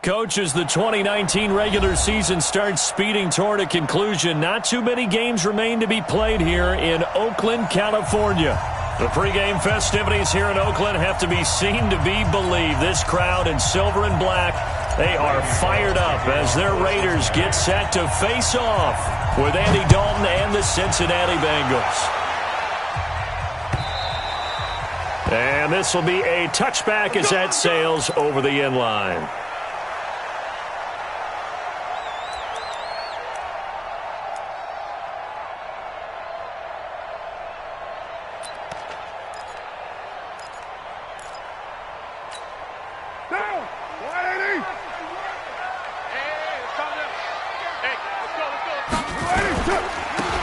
Coach, as the 2019 regular season starts speeding toward a conclusion, not too many games remain to be played here in Oakland, California. The pregame festivities here in Oakland have to be seen to be believed. This crowd in silver and black, they are fired up as their Raiders get set to face off with Andy Dalton and the Cincinnati Bengals. And this will be a touchback as that sails over the end line.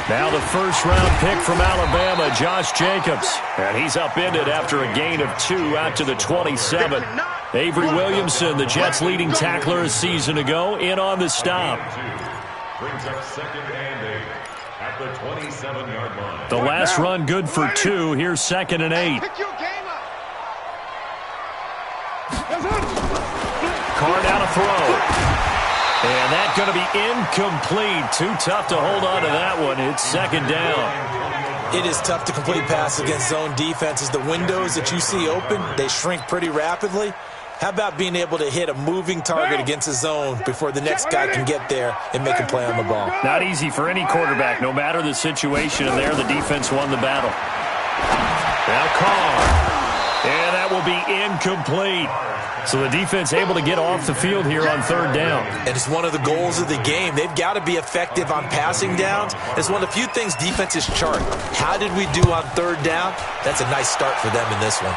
Now the first-round pick from Alabama, Josh Jacobs. And he's upended after a gain of 2 out to the 27. Avery Williamson, the Jets' leading tackler a season ago, in on the stop. Brings up 2nd and 8 at the 27-yard line. The last run good for 2. Here's 2nd and 8. Carr down a throw. And that's going to be incomplete. Too tough to hold on to that one. It's 2nd down. It is tough to complete passes against zone defenses. The windows that you see open, they shrink pretty rapidly. How about being able to hit a moving target against a zone before the next guy can get there and make a play on the ball? Not easy for any quarterback, no matter the situation. And there, the defense won the battle. Now Carr. And that will be incomplete. So the defense able to get off the field here on 3rd down. And it's one of the goals of the game. They've got to be effective on passing downs. It's one of the few things defenses chart. How did we do on 3rd down? That's a nice start for them in this one.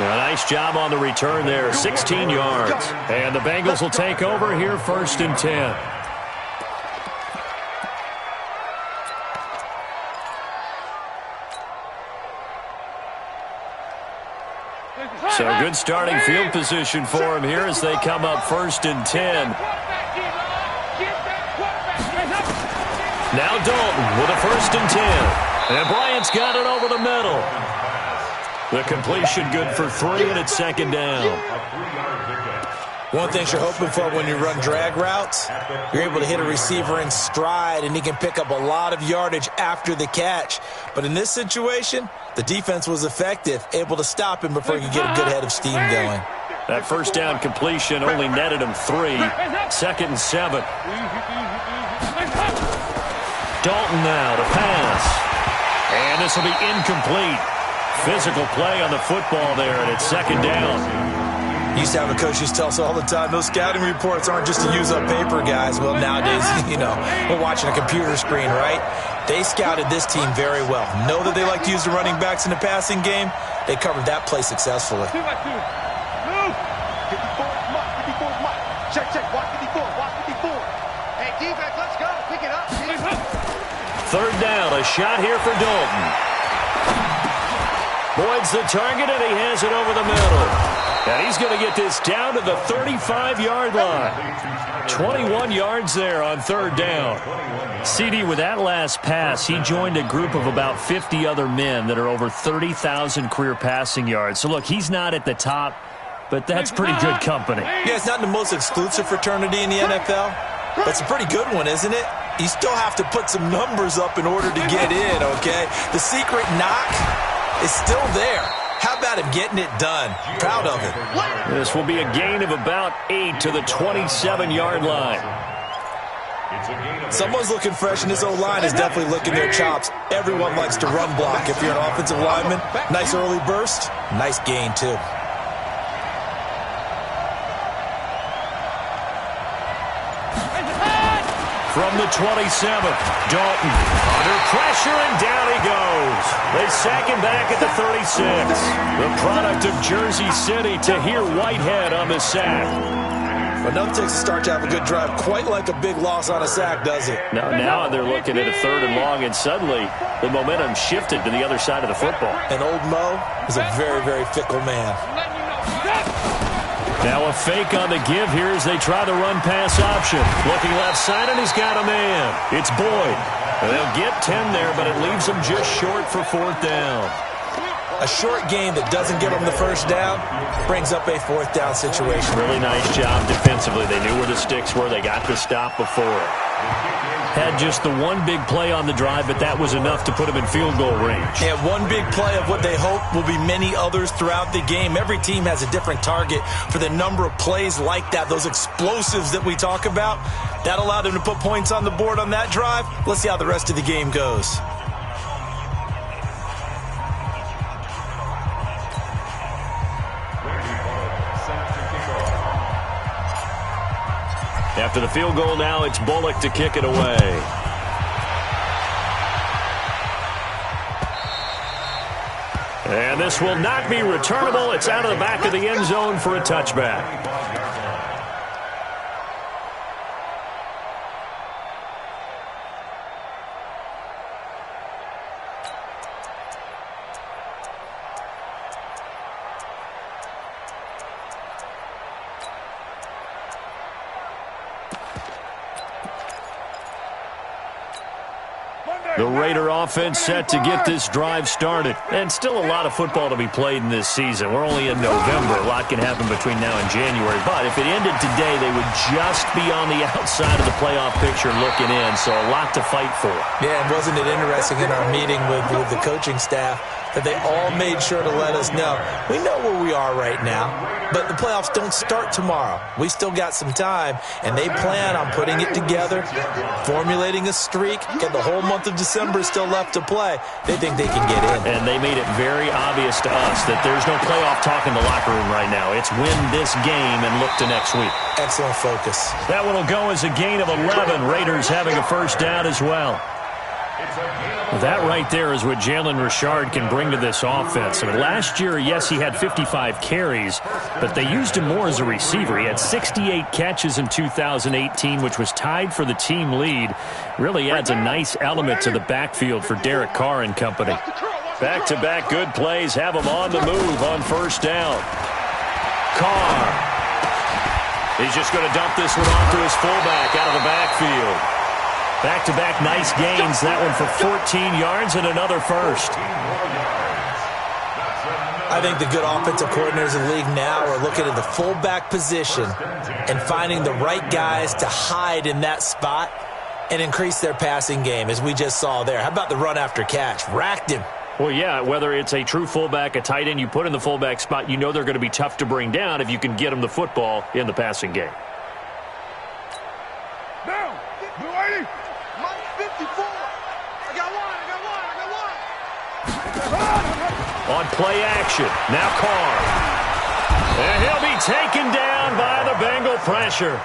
A nice job on the return there, 16 yards. And the Bengals will take over here 1st and 10. So good starting field position for him here as they come up 1st and 10. Now Dalton with a 1st and 10. And Bryant's got it over the middle. The completion good for 3, and it's 2nd down. One thing you're hoping for when you run drag routes, you're able to hit a receiver in stride, and he can pick up a lot of yardage after the catch. But in this situation, the defense was effective, able to stop him before he could get a good head of steam going. That 1st down completion only netted him 3. 2nd and 7. Dalton now to pass. And this will be incomplete. Physical play on the football there, and it's 2nd down. Used to have a coach used to tell us all the time, those scouting reports aren't just to use up paper, guys. Well, nowadays, we're watching a computer screen, right? They scouted this team very well. Know that they like to use the running backs in the passing game. They covered that play successfully. Hey, defense, let's go. Pick it up. 3rd down, a shot here for Dalton. Boyd's the target, and he has it over the middle. And he's going to get this down to the 35-yard line. 21 yards there on 3rd down. CD, with that last pass, he joined a group of about 50 other men that are over 30,000 career passing yards. So, look, he's not at the top, but that's pretty good company. Yeah, it's not the most exclusive fraternity in the NFL, but it's a pretty good one, isn't it? You still have to put some numbers up in order to get in, okay? The secret knock is still there. How about him getting it done? Proud of him. This will be a gain of about 8 to the 27-yard line. Someone's looking fresh, and this O-line is definitely licking their chops. Everyone likes to run block. If you're an offensive lineman, nice early burst, nice gain, too. From the 27th, Dalton under pressure, and down he goes. They sack him back at the 36. The product of Jersey City, Tahir Whitehead on the sack. But nothing takes a start to have a good drive quite like a big loss on a sack, does it? Now they're looking at a 3rd and long, and suddenly the momentum shifted to the other side of the football. And old Mo is a very, very fickle man. Now a fake on the give here as they try the run-pass option. Looking left side, and he's got a man. It's Boyd. And they'll get 10 there, but it leaves them just short for 4th down. A short gain that doesn't get them the first down brings up a fourth down situation. Really nice job defensively. They knew where the sticks were. They got the stop before it. Had just the one big play on the drive, but that was enough to put them in field goal range. And one big play of what they hope will be many others throughout the game. Every team has a different target for the number of plays like that, those explosives that we talk about. That allowed them to put points on the board on that drive. Let's see how the rest of the game goes. After the field goal now, it's Bullock to kick it away. And this will not be returnable. It's out of the back of the end zone for a touchback. The Raider offense set to get this drive started. And still a lot of football to be played in this season. We're only in November. A lot can happen between now and January. But if it ended today, they would just be on the outside of the playoff picture looking in. So a lot to fight for. Yeah, and wasn't it interesting in our meeting with the coaching staff that they all made sure to let us know, we know where we are right now, but the playoffs don't start tomorrow. We still got some time, and they plan on putting it together, formulating a streak, get the whole month of December still left to play. They think they can get in. And they made it very obvious to us that there's no playoff talk in the locker room right now. It's win this game and look to next week. Excellent focus. That one will go as a gain of 11. Raiders having a first down as well. That right there is what Jalen Richard can bring to this offense. I mean, last year, yes, he had 55 carries, but they used him more as a receiver. He had 68 catches in 2018, which was tied for the team lead. Really adds a nice element to the backfield for Derek Carr and company. Back-to-back good plays have him on the move on first down. Carr. He's just going to dump this one off to his fullback out of the backfield. Back-to-back nice gains. That one for 14 yards and another first. I think the good offensive coordinators in the league now are looking at the fullback position and finding the right guys to hide in that spot and increase their passing game, as we just saw there. How about the run after catch? Racked him. Well, yeah, whether it's a true fullback, a tight end you put in the fullback spot, you know they're going to be tough to bring down if you can get them the football in the passing game. Down. Blue 80. Mike 54. I got one. On play action. Now Carr. And he'll be taken down by the Bengal pressure.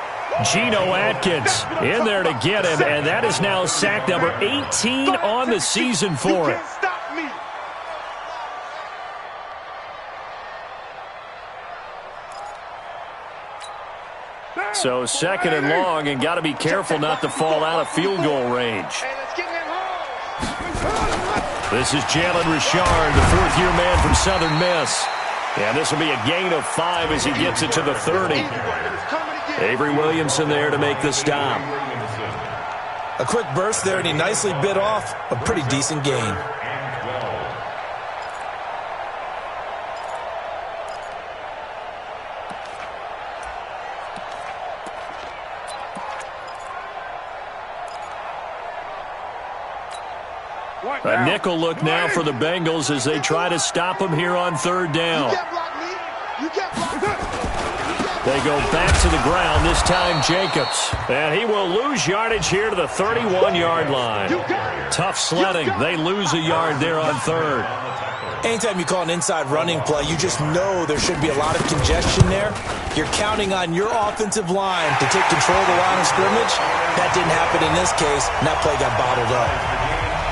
Geno Atkins in there to get him, and that is now sack number 18 on the season for him. So second and long, and got to be careful not to fall out of field goal range. This is Jalen Richard, the fourth-year man from Southern Miss. And this will be a gain of 5 as he gets it to the 30. Avery Williamson there to make the stop. A quick burst there, and he nicely bit off a pretty decent gain. A nickel look now for the Bengals as they try to stop him here on third down. They go back to the ground, this time Jacobs. And he will lose yardage here to the 31-yard line. Tough sledding. They lose a yard there on third. Anytime you call an inside running play, you just know there should be a lot of congestion there. You're counting on your offensive line to take control of the line of scrimmage. That didn't happen in this case, and that play got bottled up.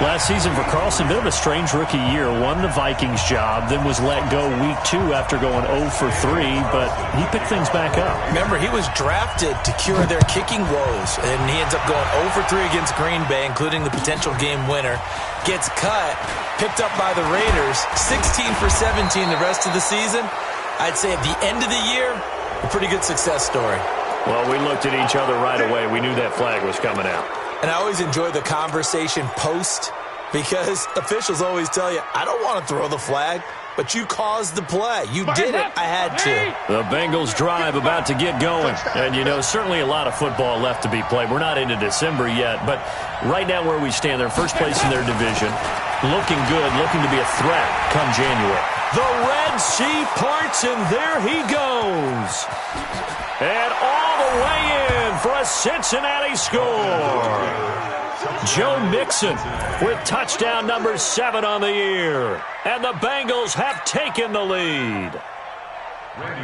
Last season for Carlson, bit of a strange rookie year. Won the Vikings job, then was let go week 2 after going 0 for 3, but he picked things back up. Remember, he was drafted to cure their kicking woes, and he ends up going 0 for 3 against Green Bay, including the potential game winner. Gets cut, picked up by the Raiders, 16 for 17 the rest of the season. I'd say at the end of the year, a pretty good success story. Well, we looked at each other right away. We knew that flag was coming out. And I always enjoy the conversation post because officials always tell you, I don't want to throw the flag. but you caused the play. You did it. I had to. The Bengals drive about to get going. And, you know, certainly a lot of football left to be played. We're not into December yet, but right now where we stand, they're first place in their division. Looking good, looking to be a threat come January. The Red Sea parts, and there he goes. And all the way in for a Cincinnati score. Joe Mixon with touchdown number 7 on the year. And the Bengals have taken the lead.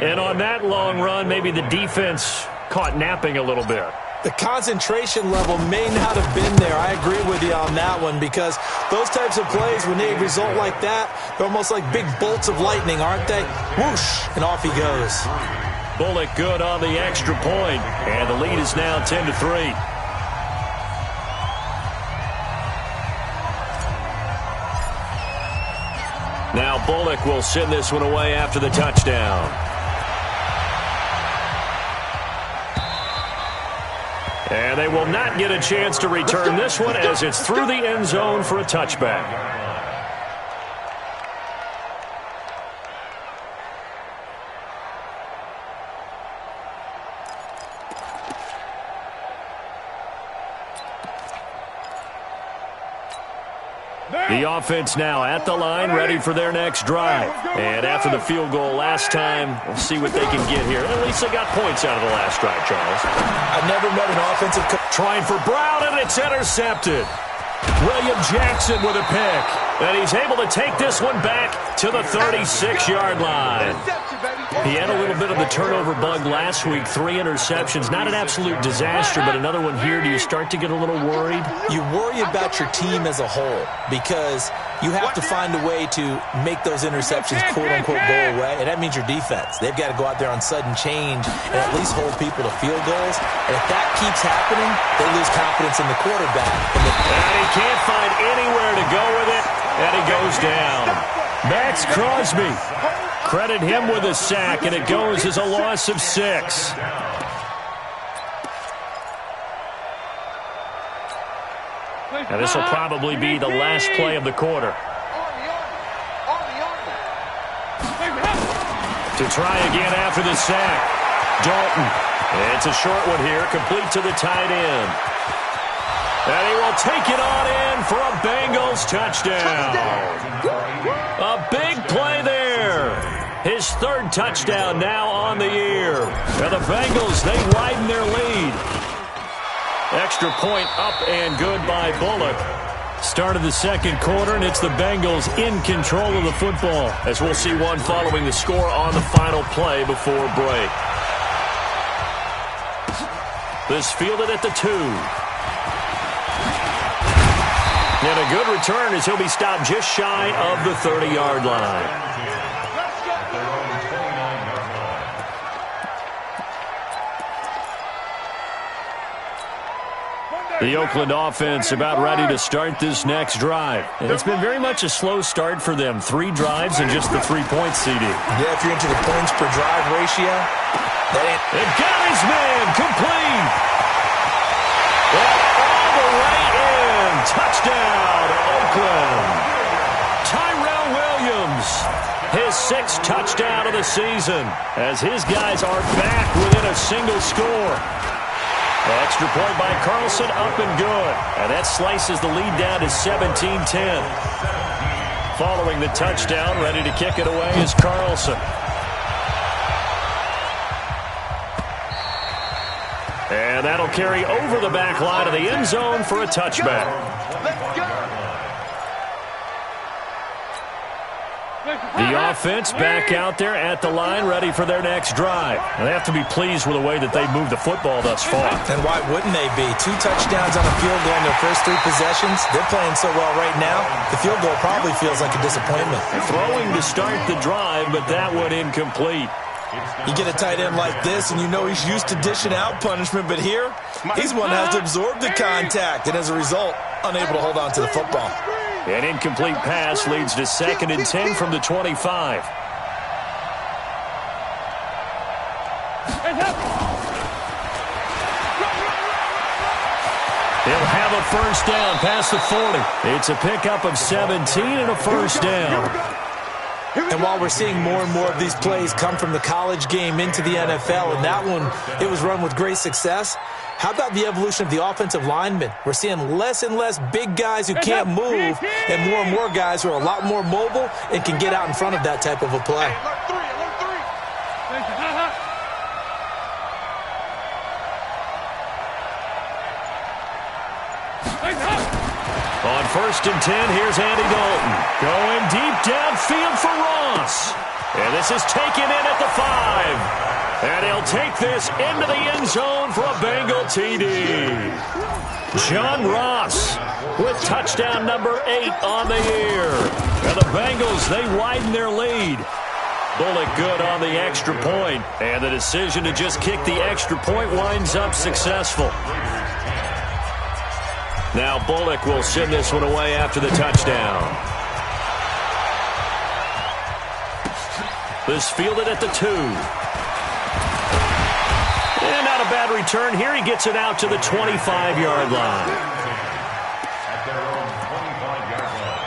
And on that long run, maybe the defense caught napping a little bit. The concentration level may not have been there. I agree with you on that one, because those types of plays, when they result like that, they're almost like big bolts of lightning, aren't they? Whoosh, and off he goes. Bullock good on the extra point, and the lead is now 10-3. Now Bullock will send this one away after the touchdown. And they will not get a chance to return this one as it's through the end zone for a touchback. The offense now at the line, ready for their next drive. And after the field goal last time, we'll see what they can get here. At least they got points out of the last drive, Charles. I've never met an offensive trying for Brown, and it's intercepted. William Jackson with a pick. And he's able to take this one back to the 36-yard line. He had a little bit of the turnover bug last week, 3 interceptions. Not an absolute disaster, but another one here. Do you start to get a little worried? You worry about your team as a whole, because you have to find a way to make those interceptions quote-unquote go away, and that means your defense. They've got to go out there on sudden change and at least hold people to field goals. And if that keeps happening, they lose confidence in the quarterback. And he can't find anywhere to go with it, and he goes down. Max Crosby. Credit him with a sack, and it goes as a loss of 6. Now this will probably be the last play of the quarter. To try again after the sack. Dalton. It's a short one here, complete to the tight end. And he will take it on in for a Bengals touchdown. A big play there. His 3rd touchdown now on the year. And the Bengals, they widen their lead. Extra point up and good by Bullock. Start of the second quarter, and it's the Bengals in control of the football, as we'll see one following the score on the final play before break. This fielded at the 2. And a good return as he'll be stopped just shy of the 30-yard line. The Oakland offense about ready to start this next drive. And it's been very much a slow start for them. 3 drives and just the 3-point CD. Yeah, if you're into the points per drive ratio, that ain't... It got his man complete. And all the way in. Touchdown, Oakland. Tyrell Williams. His 6th touchdown of the season, as his guys are back within a single score. Extra point by Carlson, up and good. And that slices the lead down to 17-10. Following the touchdown, ready to kick it away is Carlson. And that'll carry over the back line of the end zone for a touchback. Let's go. The offense back out there at the line, ready for their next drive. And they have to be pleased with the way that they've moved the football thus far. And why wouldn't they be? 2 touchdowns on a field goal in their first 3 possessions. They're playing so well right now, the field goal probably feels like a disappointment. Throwing to start the drive, but that one incomplete. You get a tight end like this, and you know he's used to dishing out punishment, but here, he's one that has to absorb the contact, and as a result, unable to hold on to the football. An incomplete pass leads to 2nd and 10 from the 25. He'll have a first down past the 40. It's a pickup of 17 and a first down. And while we're seeing more and more of these plays come from the college game into the NFL, and that one, it was run with great success, how about the evolution of the offensive linemen? We're seeing less and less big guys who can't move and more guys who are a lot more mobile and can get out in front of that type of a play. On 1st and 10, here's Andy Dalton. Going deep downfield for Ross. And this is taken in at the 5. And he'll take this into the end zone for a Bengal TD. John Ross with touchdown number 8 on the year. And the Bengals, they widen their lead. Bullock good on the extra point. And the decision to just kick the extra point winds up successful. Now Bullock will send this one away after the touchdown. This fielded at the 2. And not a bad return here. He gets it out to the 25-yard line. At their own 25-yard line.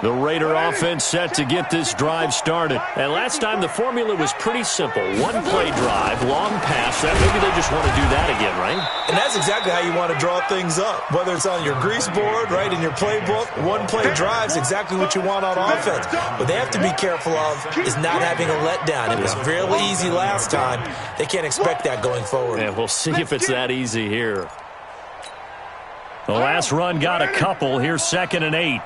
The Raider offense set to get this drive started. And last time the formula was pretty simple. One-play drive, long pass. Maybe they just want to do that again, right? And that's exactly how you want to draw things up. Whether it's on your grease board, right, in your playbook, one-play drive is exactly what you want on offense. What they have to be careful of is not having a letdown. It was fairly easy last time. They can't expect that going forward. Yeah, we'll see if it's that easy here. The last run got a couple. Here's 2nd and 8.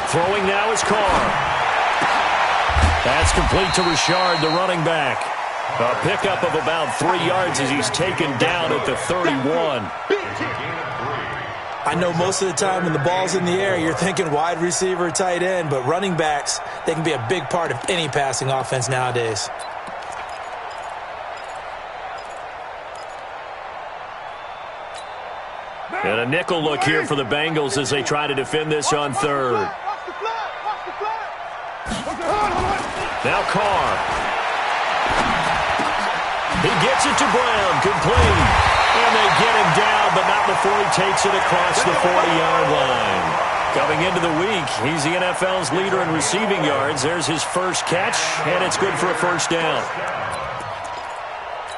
Throwing now is Carr. That's complete to Richard, the running back. A pickup of about 3 yards as he's taken down at the 31. I know most of the time when the ball's in the air, you're thinking wide receiver, tight end, but running backs, they can be a big part of any passing offense nowadays. And a nickel look here for the Bengals as they try to defend this on 3rd. Now Carr. He gets it to Brown, complete. And they get him down, but not before he takes it across the 40-yard line. Coming into the week, he's the NFL's leader in receiving yards. There's his first catch, and it's good for a first down.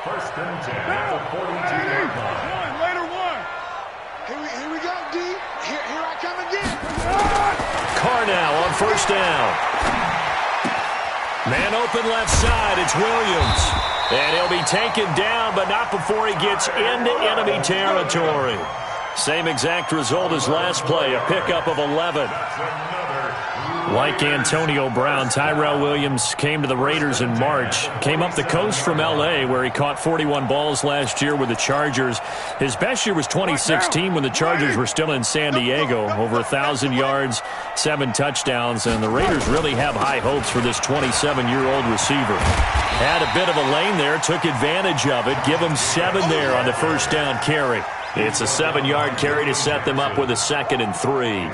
1st and 10 at the 42-yard line. Here we go, D. Here I come again. Carr now on 1st down. Man open left side, it's Williams. And he'll be taken down, but not before he gets into enemy territory. Same exact result as last play, a pickup of 11. Like Antonio Brown, Tyrell Williams came to the Raiders in March. Came up the coast from L.A., where he caught 41 balls last year with the Chargers. His best year was 2016 when the Chargers were still in San Diego. Over 1,000 yards, 7 touchdowns, and the Raiders really have high hopes for this 27-year-old receiver. Had a bit of a lane there, took advantage of it. Give him 7 there on the first down carry. It's a 7-yard carry to set them up with a 2nd and 3.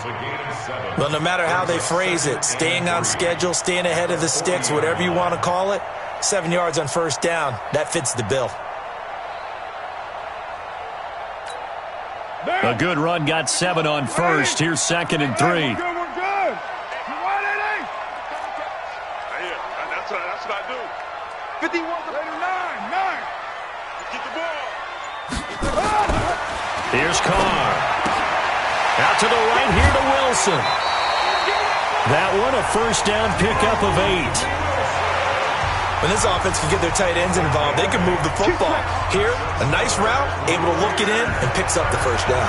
Well, no matter how they phrase it, staying on schedule, staying ahead of the sticks, whatever you want to call it, 7 yards on first down, that fits the bill. A good run got 7 on first. Here's 2nd and 3. We're good. That's what I do. 51 to 9. Get the ball. Here's Carr. Out to the right here to Wilson. That one, a first down pickup of 8. When this offense can get their tight ends involved, they can move the football. Here, a nice route, able to look it in, and picks up the first down.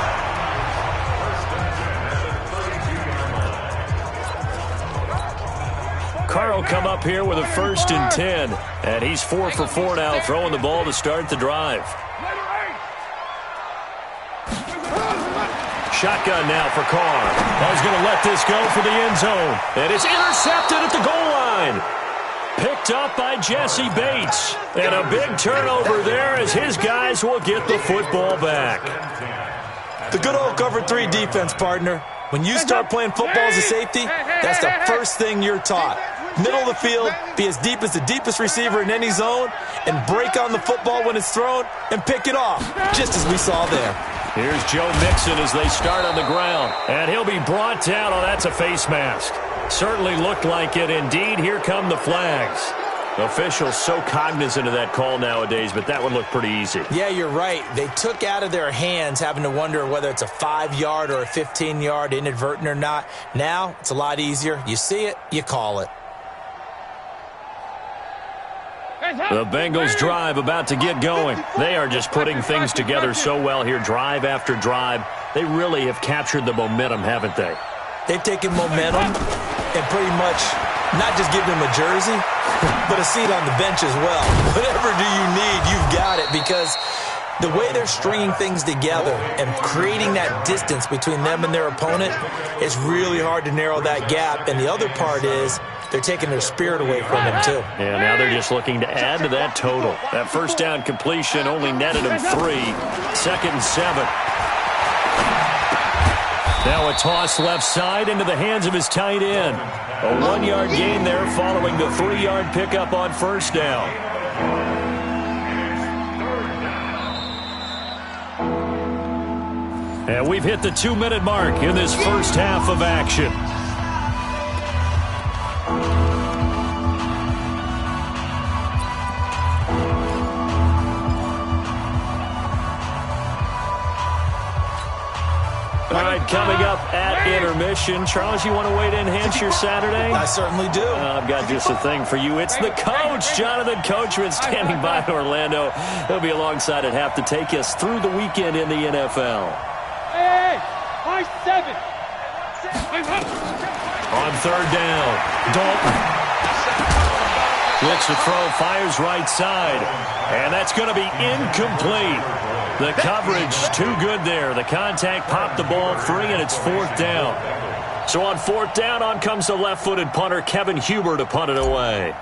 Carr will come up here with a 1st and 10. And he's 4 for 4 now, throwing the ball to start the drive. Shotgun now for Carr. He's going to let this go for the end zone. And it's intercepted at the goal line. Picked up by Jesse Bates. And a big turnover there as his guys will get the football back. The good old cover 3 defense, partner. When you start playing football as a safety, that's the first thing you're taught. Middle of the field, be as deep as the deepest receiver in any zone, and break on the football when it's thrown and pick it off, just as we saw there. Here's Joe Mixon as they start on the ground. And he'll be brought down. Oh, that's a face mask. Certainly looked like it. Indeed, here come the flags. Officials so cognizant of that call nowadays, but that would look pretty easy. Yeah, you're right. They took out of their hands having to wonder whether it's a 5-yard or a 15-yard, inadvertent or not. Now, it's a lot easier. You see it, you call it. The Bengals drive about to get going. They are just putting things together so well here, drive after drive. They really have captured the momentum, haven't they? They've taken momentum and pretty much not just given them a jersey, but a seat on the bench as well. Whatever do you need, you've got it, because the way they're stringing things together and creating that distance between them and their opponent, it's really hard to narrow that gap. And the other part is they're taking their spirit away from them, too. Yeah, now they're just looking to add to that total. That first down completion only netted him 3. 2nd and 7. Now a toss left side into the hands of his tight end. A 1-yard gain there following the 3-yard pickup on first down. And we've hit the 2-minute mark in this first half of action. All right, coming up at intermission. Charles, you want to wait to enhance your Saturday? I certainly do. I've got just a thing for you. It's the coach, Jonathan Coachman, standing by in Orlando. He'll be alongside at half to take us through the weekend in the NFL. Hey, 7. On third down, Dalton. Looks to throw, fires right side. And that's going to be incomplete. The coverage too good there. The contact popped the ball free, and it's 4th down. So on 4th down, on comes the left-footed punter, Kevin Huber, to punt it away.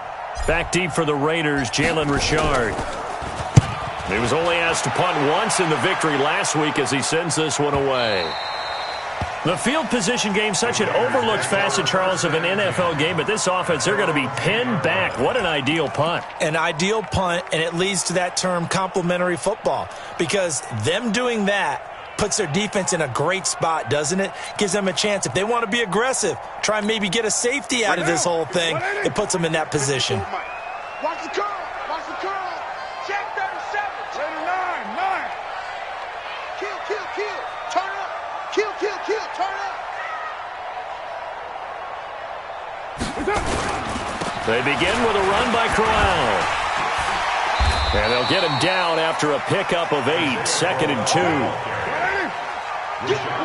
Back deep for the Raiders, Jalen Richard. He was only asked to punt once in the victory last week as he sends this one away. The field position game, such an overlooked facet, Charles, of an NFL game, but this offense, they're going to be pinned back. What an ideal punt. An ideal punt, and it leads to that term complementary football, because them doing that puts their defense in a great spot, doesn't it? Gives them a chance. If they want to be aggressive, try and maybe get a safety out of this whole thing, it puts them in that position. Watch the curl. Watch the curl. Check 37. Later 9. Kill. Turn up. Kill. Turn up. They begin with a run by Crowell. And they'll get him down after a pickup of 8. 2nd and 2. Get him.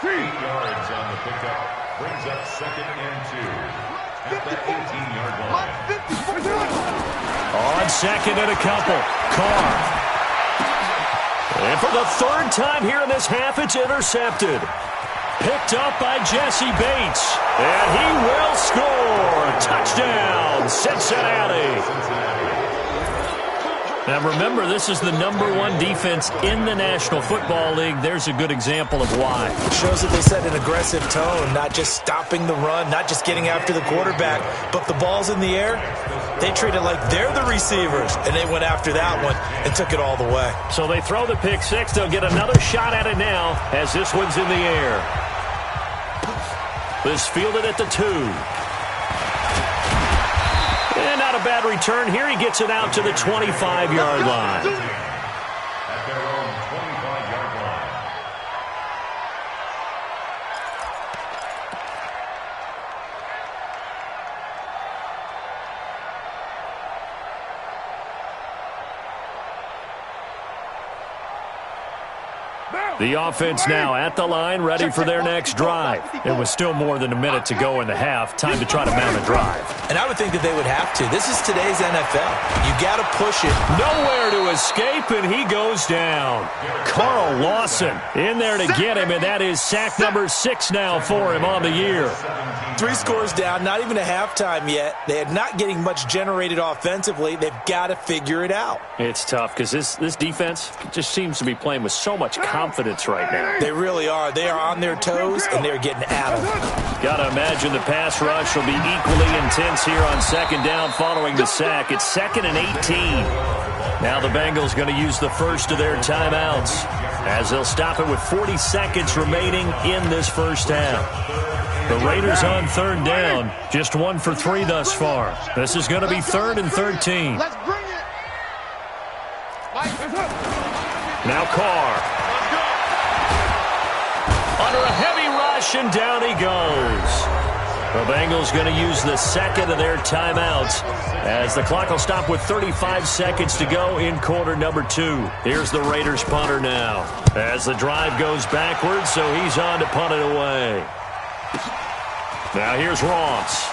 8 yards on the pickup. Brings up 2nd and 2. At the 18-yard line. On 2nd and a couple, Carr. And for the 3rd time here in this half, it's intercepted. Picked up by Jesse Bates. And he will score. Touchdown, Cincinnati. Now remember, this is the #1 defense in the National Football League. There's a good example of why. Shows that they set an aggressive tone, not just stopping the run, not just getting after the quarterback, but the ball's in the air. They treat it like they're the receivers, and they went after that one and took it all the way. So they throw the pick 6. They'll get another shot at it now as this one's in the air. This fielded at the 2. And not a bad return here. He gets it out to the 25-yard line. At their own 25-yard line. The offense now at the line, ready for their next drive. It was still more than a minute to go in the half. Time to try to mount a drive. And I would think that they would have to. This is today's NFL. You got to push it. Nowhere to escape, and he goes down. Carl Lawson in there to get him, and that is sack number 6 now for him on the year. 3 scores down, not even a halftime yet. They are not getting much generated offensively. They've got to figure it out. It's tough because this defense just seems to be playing with so much confidence confidence right now. They really are. They are on their toes, and they're getting at them. Got to imagine the pass rush will be equally intense here on second down following the sack. It's 2nd and 18. Now the Bengals going to use the first of their timeouts as they'll stop it with 40 seconds remaining in this first half. The Raiders on 3rd down, just 1 for 3 thus far. This is going to be 3rd and 13. Let's bring it. Now Carr. Under a heavy rush, and down he goes. The Bengals going to use the second of their timeouts as the clock will stop with 35 seconds to go in quarter number 2. Here's the Raiders punter now as the drive goes backwards, so he's on to punt it away. Now here's Ross.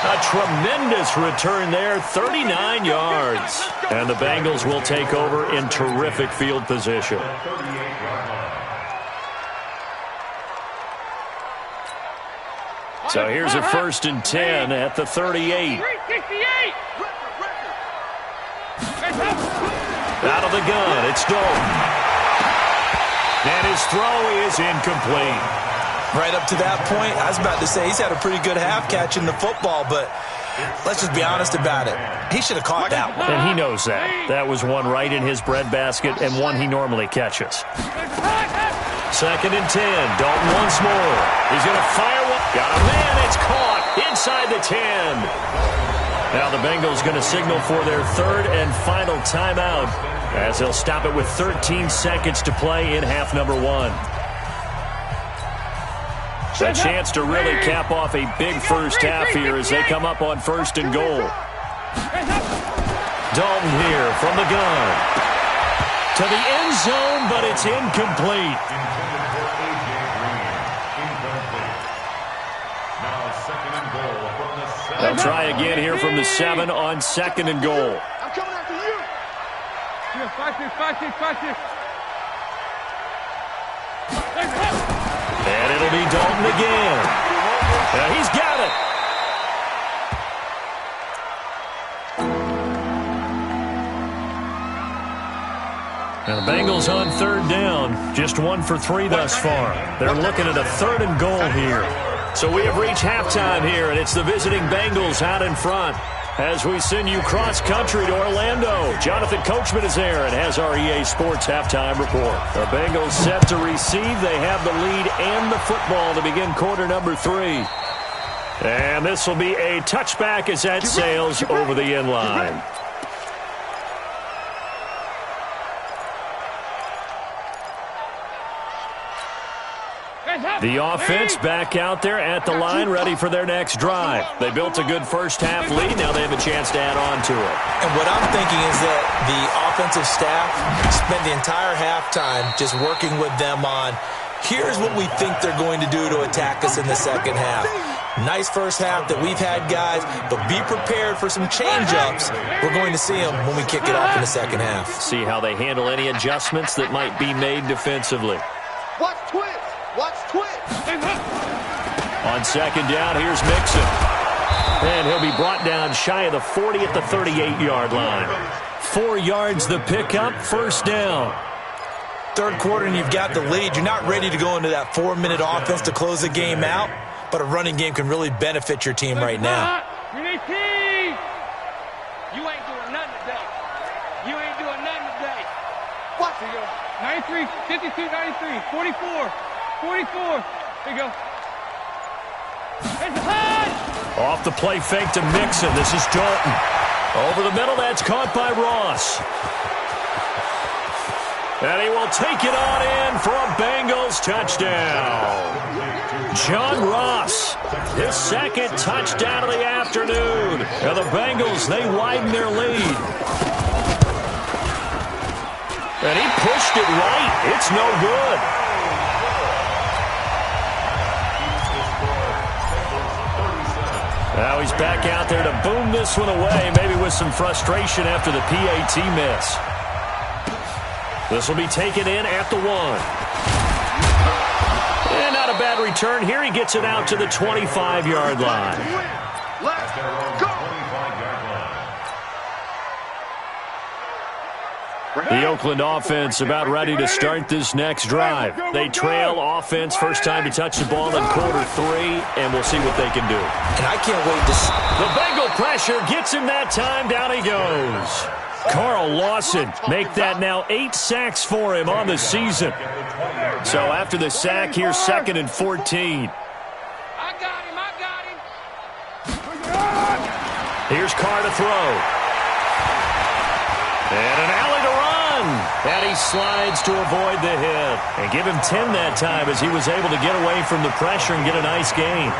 A tremendous return there, 39 yards. And the Bengals will take over in terrific field position. So here's a 1st and 10 at the 38. Out of the gun, it's Dalton. And his throw is incomplete. Right up to that point, I was about to say he's had a pretty good half catching the football, but let's just be honest about it. He should have caught that one. And he knows that. That was one right in his breadbasket and one he normally catches. 2nd and 10. Dalton once more. He's going to fire one. Got a man. It's caught inside the 10. Now the Bengals going to signal for their 3rd and final timeout as they'll stop it with 13 seconds to play in half number 1. A chance to really cap off a big first half here as they come up on 1st and goal. Dalton here from the gun. To the end zone, but it's incomplete. They'll try again here from the 7 on 2nd and goal. I'm coming after you. 5-6. And it'll be Dalton again. Now he's got it. Now the Bengals on 3rd down. Just 1 for 3 thus far. They're looking at a 3rd and goal here. So we have reached halftime here, and it's the visiting Bengals out in front. As we send you cross-country to Orlando, Jonathan Coachman is there and has our EA Sports halftime report. The Bengals set to receive. They have the lead and the football to begin quarter number 3. And this will be a touchback as that sails over the end line. The offense back out there at the line, ready for their next drive. They built a good first half lead. Now they have a chance to add on to it. And what I'm thinking is that the offensive staff spent the entire halftime just working with them on, here's what we think they're going to do to attack us in the second half. Nice first half that we've had, guys, but be prepared for some change-ups. We're going to see them when we kick it off in the second half. See how they handle any adjustments that might be made defensively. Watch twist. On 2nd down, here's Mixon. And he'll be brought down shy of the 40 at the 38-yard line. 4 yards the pickup, 1st down. 3rd quarter and you've got the lead. You're not ready to go into that 4-minute offense to close the game out, but a running game can really benefit your team right now. You ain't doing nothing today. Watch it, go. 93, 52, 93, 44. 44. There you go. Off the play fake to Mixon. This is Dalton. Over the middle, that's caught by Ross. And he will take it on in for a Bengals touchdown. John Ross, his 2nd touchdown of the afternoon. And the Bengals, they widen their lead. And he pushed it right. It's no good. Now he's back out there to boom this one away, maybe with some frustration after the PAT miss. This will be taken in at the 1. And not a bad return here. He gets it out to the 25-yard line. Let's go. The Oakland offense about ready to start this next drive. They trail offense first time to touch the ball in quarter 3, and we'll see what they can do. And I can't wait to see. The Bengal pressure gets him that time. Down he goes. Carl Lawson make that now 8 sacks for him on the season. So after the sack, here's 2nd and 14. I got him. Here's Carr to throw. And an alley to run. And he slides to avoid the hit. And give him 10 that time as he was able to get away from the pressure and get a nice gain.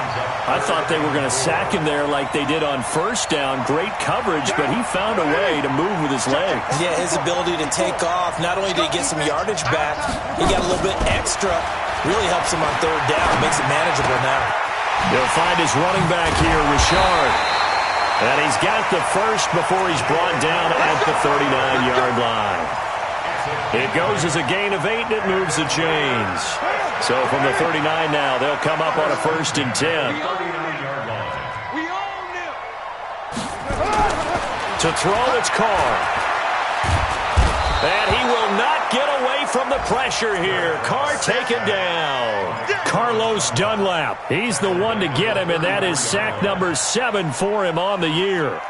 I thought they were going to sack him there like they did on first down. Great coverage, but he found a way to move with his legs. Yeah, his ability to take off. Not only did he get some yardage back, he got a little bit extra. Really helps him on 3rd down. Makes it manageable now. He'll find his running back here, Richard. And he's got the first before he's brought down at the 39-yard line. It goes as a gain of 8, and it moves the chains. So from the 39 now, they'll come up on a 1st and 10. We own them. To throw, it's Carr. And he will not get away from the pressure here. Carr taken down. Carlos Dunlap. He's the one to get him, and that is sack number 7 for him on the year.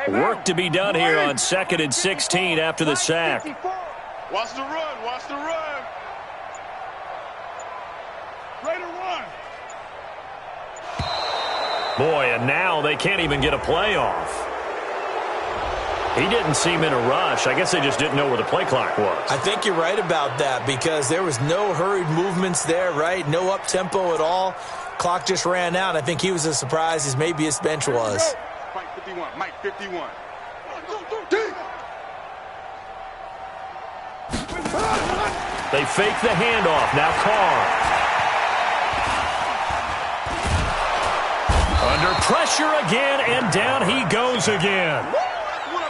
Work to be done here on 2nd and 16 after the sack. Watch the run. Watch the run. Ready to run. Boy, and now they can't even get a play off. He didn't seem in a rush. I guess they just didn't know where the play clock was. I think you're right about that because there was no hurried movements there, right? No up-tempo at all. Clock just ran out. I think he was as surprised as maybe his bench was. Mike 51. Mike 51. They fake the handoff. Now Carr. Under pressure again, and down he goes again.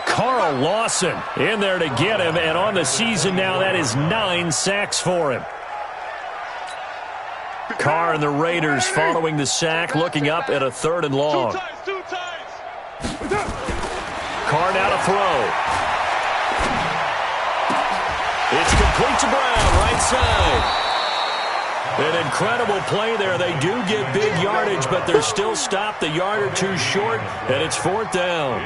Carl Lawson in there to get him, and on the season now, that is 9 sacks for him. Carr and the Raiders following the sack, looking up at a 3rd and long. Carr now to throw. It's complete to Brown, right side. An incredible play there. They do get big yardage, but they're still stopped a yard or 2 short, and it's 4th down.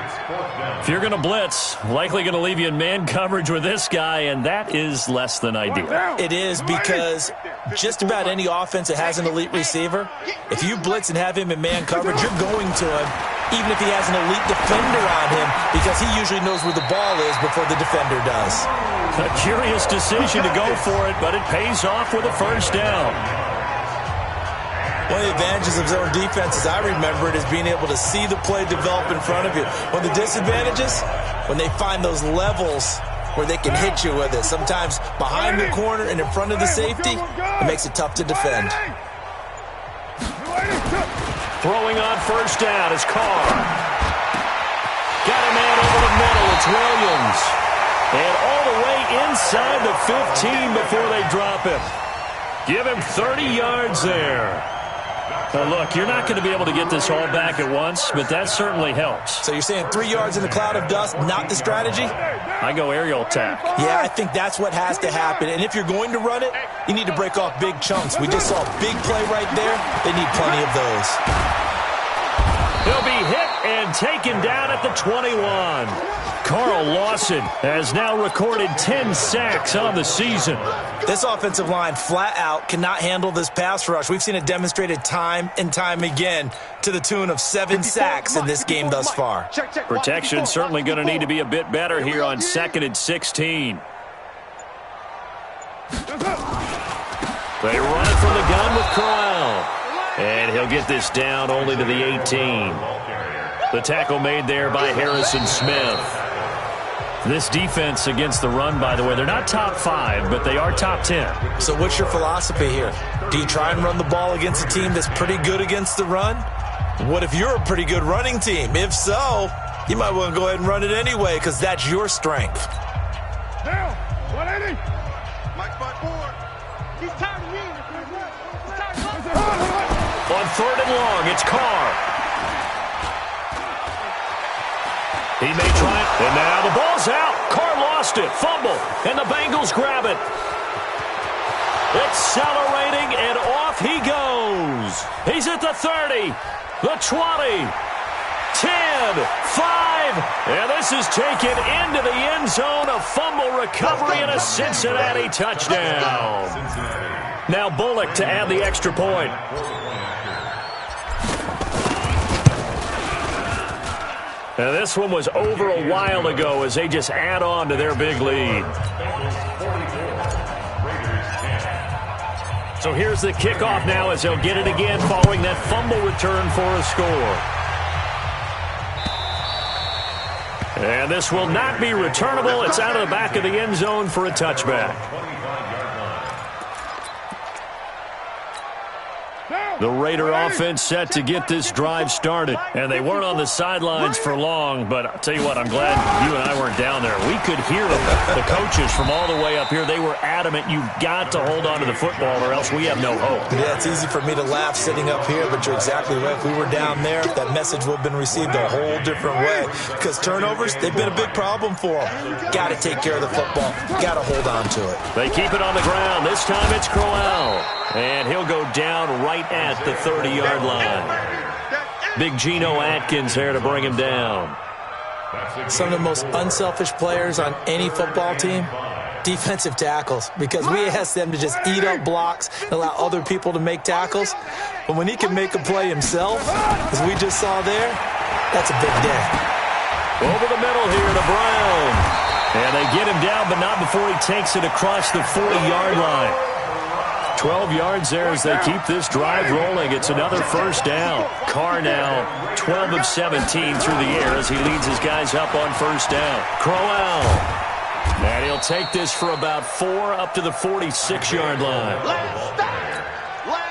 If you're going to blitz, likely going to leave you in man coverage with this guy, and that is less than ideal. It is because just about any offense that has an elite receiver, if you blitz and have him in man coverage, you're going to him, even if he has an elite defender on him, because he usually knows where the ball is before the defender does. A curious decision to go for it, but it pays off with a 1st down. One of the advantages of zone defense, as I remember it, is being able to see the play develop in front of you. One of the disadvantages, when they find those levels where they can hit you with it. Sometimes behind the corner and in front of the safety, it makes it tough to defend. Throwing on 1st down is Carr. Got a man over the middle. It's Williams. And all the way inside the 15 before they drop him. Give him 30 yards there. Look, you're not going to be able to get this all back at once, but that certainly helps. So you're saying 3 yards in the cloud of dust, not the strategy? I go aerial attack. Yeah, I think that's what has to happen. And if you're going to run it, you need to break off big chunks. We just saw a big play right there. They need plenty of those. He'll be hit and taken down at the 21. Carl Lawson has now recorded 10 sacks on the season. This offensive line flat out cannot handle this pass rush. We've seen it demonstrated time and time again to the tune of 7 sacks in this game thus far. Protection certainly going to need to be a bit better here on 2nd and 16. They run it from the gun with Corral. And he'll get this down only to the 18. The tackle made there by Harrison Smith. This defense against the run, by the way, they're not top 5, but they are top 10. So what's your philosophy here? Do you try and run the ball against a team that's pretty good against the run? What if you're a pretty good running team? If so, you might want to go ahead and run it anyway because that's your strength. Down. 180. Mike 5-4. He's tired of me. On 3rd and long, it's Carr. He may try it, and now the ball's out. Carr lost it, fumble, and the Bengals grab it. Accelerating, and off he goes. He's at the 30, the 20, 10, 5, and this is taken into the end zone. A fumble recovery and a Cincinnati touchdown. Now Bullock to add the extra point. Now this one was over a while ago as they just add on to their big lead. So here's the kickoff now as they'll get it again following that fumble return for a score. And this will not be returnable. It's out of the back of the end zone for a touchback. The Raider offense set to get this drive started. And they weren't on the sidelines for long, but I'll tell you what, I'm glad you and I weren't down there. We could hear the coaches from all the way up here. They were adamant, you've got to hold on to the football or else we have no hope. Yeah, it's easy for me to laugh sitting up here, but you're exactly right. If we were down there, that message would have been received a whole different way. Because turnovers, they've been a big problem for them. Got to take care of the football. Got to hold on to it. They keep it on the ground. This time it's Crowell. And he'll go down right at the 30-yard line. Big Geno Atkins there to bring him down. Some of the most unselfish players on any football team, defensive tackles, because we ask them to just eat up blocks and allow other people to make tackles. But when he can make a play himself, as we just saw there, that's a big day. Over the middle here to Brown. And they get him down, but not before he takes it across the 40-yard line. 12 yards there as they keep this drive rolling. It's another first down. Carr now 12 of 17 through the air as he leads his guys up on first down. Crowell. And he'll take this for about 4 up to the 46-yard line.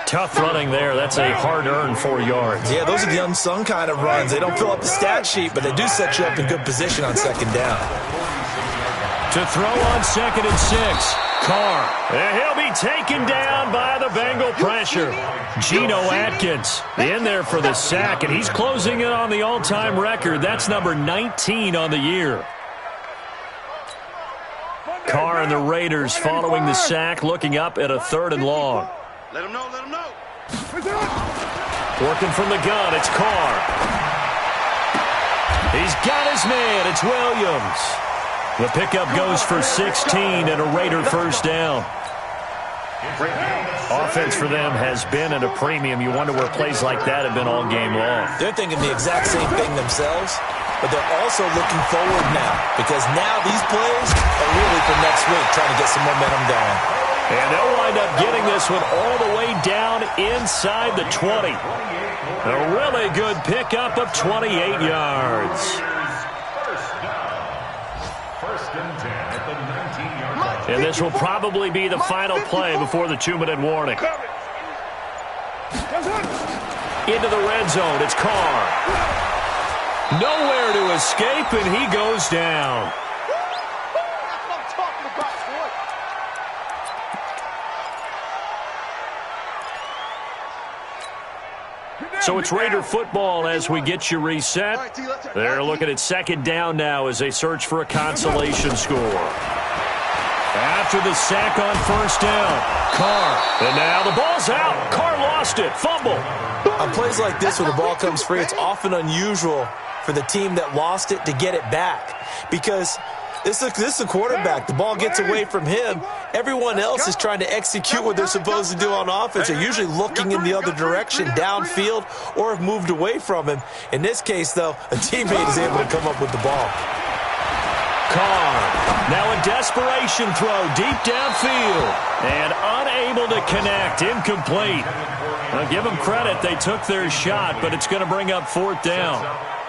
Tough running there. That's a hard-earned 4 yards. Yeah, those are the unsung kind of runs. They don't fill up the stat sheet, but they do set you up in good position on second down. To throw on 2nd and 6. Carr. And he'll be taken down by the Bengal pressure. Geno Atkins in there for the sack, and he's closing in on the all-time record. That's number 19 on the year. Carr and the Raiders following the sack, looking up at a 3rd and long. Let him know, let him know. Working from the gun, it's Carr. He's got his man, it's Williams. The pickup goes for 16 and a Raider first down. Offense for them has been at a premium. You wonder where plays like that have been all game long. They're thinking the exact same thing themselves, but they're also looking forward now because now these plays are really for next week, trying to get some momentum going. And they'll wind up getting this one all the way down inside the 20. A really good pickup of 28 yards. And this will probably be the final play before the 2-minute warning. Into the red zone, it's Carr. Nowhere to escape, and he goes down. So it's Raider football as we get you reset. They're looking at 2nd down now as they search for a consolation score. After the sack on first down, Carr. And now the ball's out. Carr lost it. Fumble. On plays like this where the ball comes free, it's often unusual for the team that lost it to get it back because this is a quarterback. The ball gets away from him. Everyone else is trying to execute what they're supposed to do on offense. They're usually looking in the other direction, downfield, or have moved away from him. In this case, though, a teammate is able to come up with the ball. Carr, now a desperation throw deep downfield, and unable to connect, incomplete. Now give them credit, they took their shot, but it's going to bring up 4th down.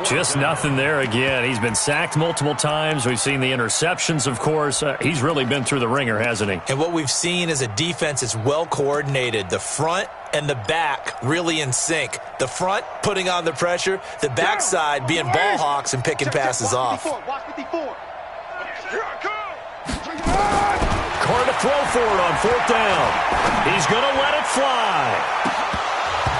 Just nothing there again. He's been sacked multiple times. We've seen the interceptions, of course. He's really been through the ringer, hasn't he? And what we've seen is a defense that's well coordinated. The front and the back really in sync. The front putting on the pressure, the backside being ball hawks and picking passes off. Carr to throw for it on 4th down. He's going to let it fly.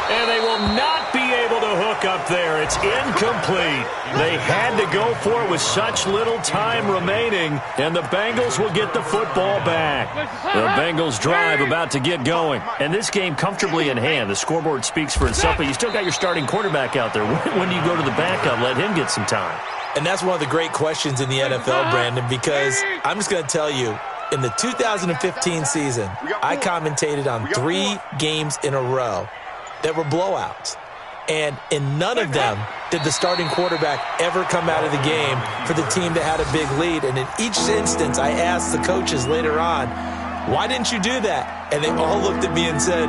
And they will not be able to hook look up there. It's incomplete. They had to go for it with such little time remaining, and the Bengals will get the football back. The Bengals drive about to get going. And this game comfortably in hand. The scoreboard speaks for itself, but you still got your starting quarterback out there. When do you go to the backup, let him get some time? And that's one of the great questions in the NFL, Brandon, because I'm just going to tell you, in the 2015 season, I commentated on 3 games in a row that were blowouts. And in none of them did the starting quarterback ever come out of the game for the team that had a big lead. And in each instance, I asked the coaches later on, why didn't you do that? And they all looked at me and said,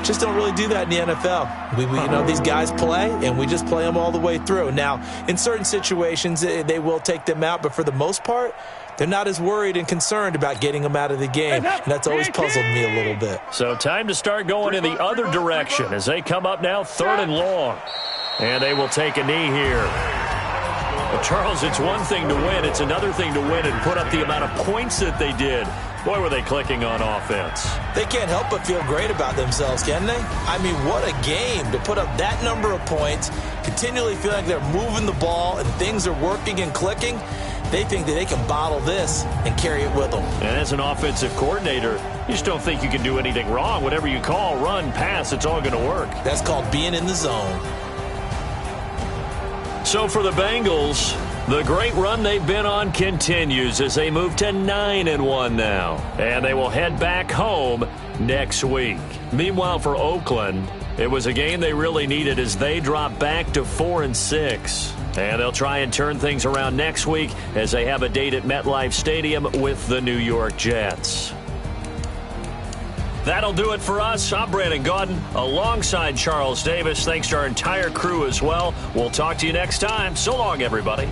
just don't really do that in the NFL. We you know, these guys play, and we just play them all the way through. Now, in certain situations, they will take them out, but for the most part, they're not as worried and concerned about getting them out of the game, and that's always puzzled me a little bit. So time to start going in the other direction as they come up now 3rd and long. And they will take a knee here. Well, Charles, it's one thing to win. It's another thing to win and put up the amount of points that they did. Boy, were they clicking on offense. They can't help but feel great about themselves, can they? I mean, what a game to put up that number of points, continually feel like they're moving the ball and things are working and clicking. They think that they can bottle this and carry it with them. And as an offensive coordinator, you just don't think you can do anything wrong. Whatever you call, run, pass, it's all going to work. That's called being in the zone. So for the Bengals, the great run they've been on continues as they move to 9-1 now. And they will head back home next week. Meanwhile, for Oakland, it was a game they really needed as they drop back to 4-6. And they'll try and turn things around next week as they have a date at MetLife Stadium with the New York Jets. That'll do it for us. I'm Brandon Gaudin alongside Charles Davis. Thanks to our entire crew as well. We'll talk to you next time. So long, everybody.